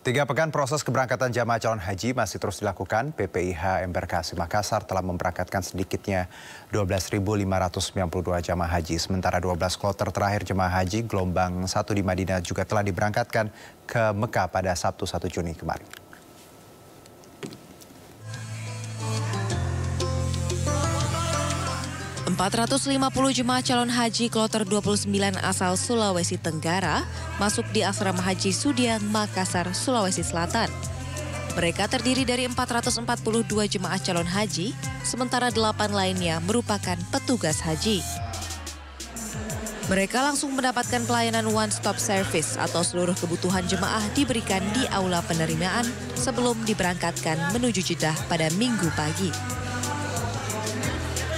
3 pekan proses keberangkatan jamaah calon haji masih terus dilakukan. PPIH Embarkasi Makassar telah memberangkatkan sedikitnya 12.592 jamaah haji. Sementara 12 kloter terakhir jamaah haji gelombang 1 di Madinah juga telah diberangkatkan ke Mekah pada Sabtu 1 Juni kemarin. ...450 jemaah calon haji kloter 29 asal Sulawesi Tenggara masuk di Asrama Haji Sudiang, Makassar, Sulawesi Selatan. Mereka terdiri dari 442 jemaah calon haji, sementara 8 lainnya merupakan petugas haji. Mereka langsung mendapatkan pelayanan one-stop service atau seluruh kebutuhan jemaah diberikan di aula penerimaan sebelum diberangkatkan menuju Jeddah pada Minggu pagi.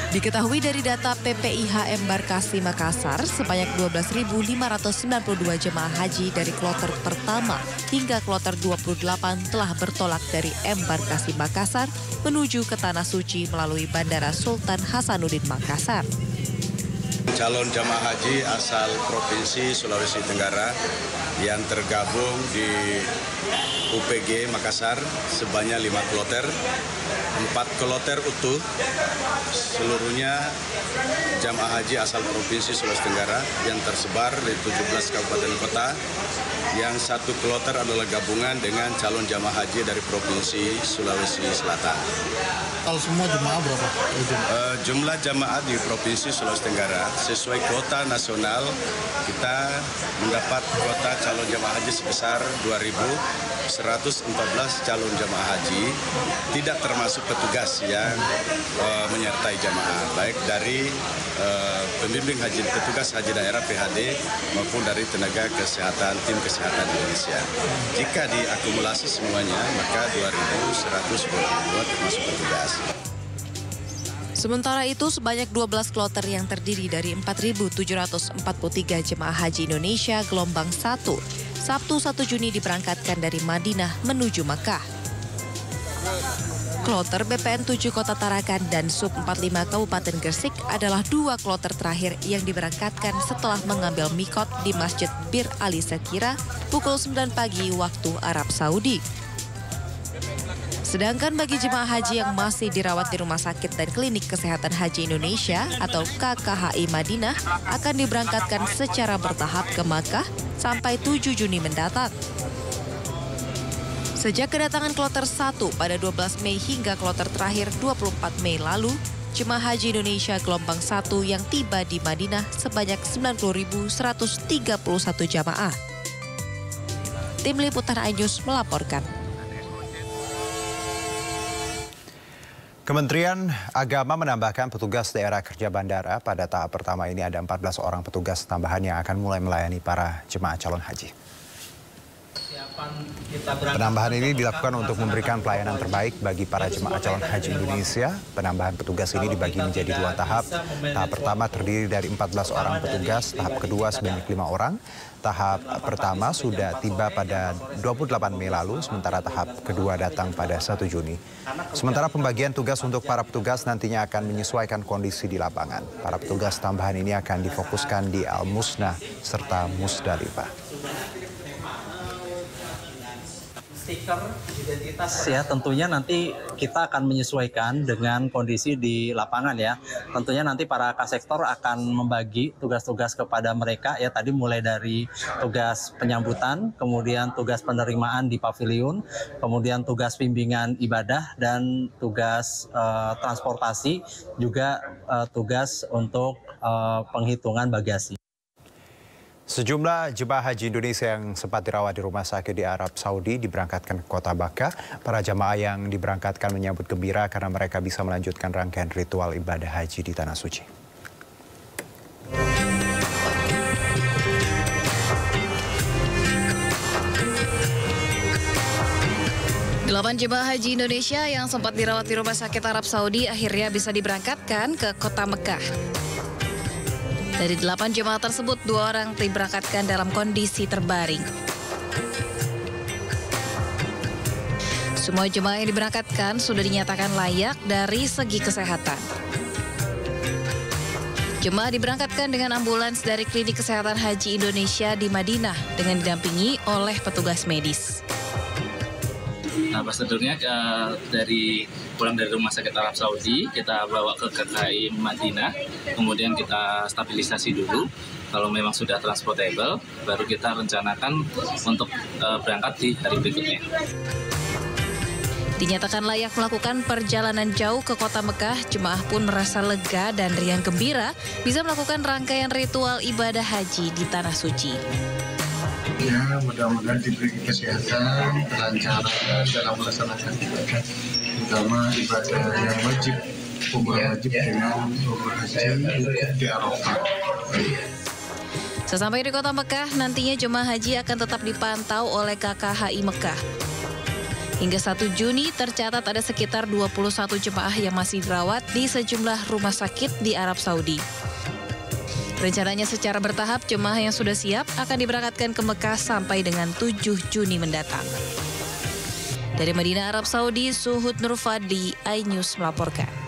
Diketahui dari data PPIH Embarkasi Makassar, sebanyak 12.592 jemaah haji dari kloter pertama hingga kloter 28 telah bertolak dari Embarkasi Makassar menuju ke Tanah Suci melalui Bandara Sultan Hasanuddin Makassar. Calon jamaah haji asal Provinsi Sulawesi Tenggara yang tergabung di UPG Makassar sebanyak 5 kloter, 4 kloter utuh, seluruhnya jamaah haji asal Provinsi Sulawesi Tenggara yang tersebar di 17 kabupaten kota, yang 1 kloter adalah gabungan dengan calon jamaah haji dari Provinsi Sulawesi Selatan. Kalau semua jemaah berapa? Jumlah jamaah di Provinsi Sulawesi Tenggara sesuai kuota nasional kita mendapat kuota calon jamaah haji sebesar 2.114 calon jamaah haji, tidak termasuk petugas yang menyertai jamaah, baik dari pembimbing haji, petugas haji daerah PHD maupun dari tenaga kesehatan, tim kesehatan Indonesia. Jika diakumulasi semuanya, maka 2.122 termasuk petugas. Sementara itu, sebanyak 12 kloter yang terdiri dari 4.743 jemaah haji Indonesia gelombang 1, Sabtu 1 Juni diberangkatkan dari Madinah menuju Mekah. Kloter BPN 7 Kota Tarakan dan Sub 45 Kabupaten Gresik adalah 2 kloter terakhir yang diberangkatkan setelah mengambil mikot di Masjid Bir Ali Sekira pukul 9 pagi waktu Arab Saudi. Sedangkan bagi jemaah haji yang masih dirawat di Rumah Sakit dan Klinik Kesehatan Haji Indonesia atau KKHI Madinah akan diberangkatkan secara bertahap ke Makkah sampai 7 Juni mendatang. Sejak kedatangan kloter 1 pada 12 Mei hingga kloter terakhir 24 Mei lalu, jemaah haji Indonesia gelombang 1 yang tiba di Madinah sebanyak 90.131 jamaah. Tim Liputan iNews melaporkan. Kementerian Agama menambahkan petugas daerah kerja bandara. Pada tahap pertama ini ada 14 orang petugas tambahan yang akan mulai melayani para jemaah calon haji. Penambahan ini dilakukan untuk memberikan pelayanan terbaik bagi para jemaah calon haji Indonesia. Penambahan petugas ini dibagi menjadi 2 tahap. Tahap pertama terdiri dari 14 orang petugas, tahap kedua sebanyak 5 orang. Tahap pertama sudah tiba pada 28 Mei lalu, sementara tahap kedua datang pada 1 Juni. Sementara pembagian tugas untuk para petugas nantinya akan menyesuaikan kondisi di lapangan. Para petugas tambahan ini akan difokuskan di Al-Musnah serta Musdalifah. Ya, tentunya nanti kita akan menyesuaikan dengan kondisi di lapangan ya. Tentunya nanti para kasektor akan membagi tugas-tugas kepada mereka ya, tadi mulai dari tugas penyambutan, kemudian tugas penerimaan di pavilion, kemudian tugas bimbingan ibadah dan tugas transportasi, juga tugas untuk penghitungan bagasi. Sejumlah jemaah haji Indonesia yang sempat dirawat di rumah sakit di Arab Saudi diberangkatkan ke kota Makkah. Para jemaah yang diberangkatkan menyambut gembira karena mereka bisa melanjutkan rangkaian ritual ibadah haji di Tanah Suci. Delapan jemaah haji Indonesia yang sempat dirawat di rumah sakit Arab Saudi akhirnya bisa diberangkatkan ke kota Mekah. Dari 8 jemaah tersebut, 2 orang diberangkatkan dalam kondisi terbaring. Semua jemaah yang diberangkatkan sudah dinyatakan layak dari segi kesehatan. Jemaah diberangkatkan dengan ambulans dari Klinik Kesehatan Haji Indonesia di Madinah dengan didampingi oleh petugas medis. Ambasadornya pulang dari rumah sakit Arab Saudi, kita bawa ke KKI Madinah, kemudian kita stabilisasi dulu. Kalau memang sudah transportable, baru kita rencanakan untuk berangkat di hari berikutnya. Dinyatakan layak melakukan perjalanan jauh ke kota Mekah, jemaah pun merasa lega dan riang gembira bisa melakukan rangkaian ritual ibadah haji di Tanah Suci. Ya, mudah-mudahan diberi kesehatan, kelancaran dalam melaksanakan ibadah, terutama ibadah yang wajib, umrah wajib dengan umrah haji di Arafah. Sesampai di kota Mekah, nantinya jemaah haji akan tetap dipantau oleh KKHI Mekah. Hingga 1 Juni tercatat ada sekitar 21 jemaah yang masih dirawat di sejumlah rumah sakit di Arab Saudi. Rencananya secara bertahap jemaah yang sudah siap akan diberangkatkan ke Mekah sampai dengan 7 Juni mendatang. Dari Madinah, Arab Saudi, Suhud Nur Fadli, iNews melaporkan.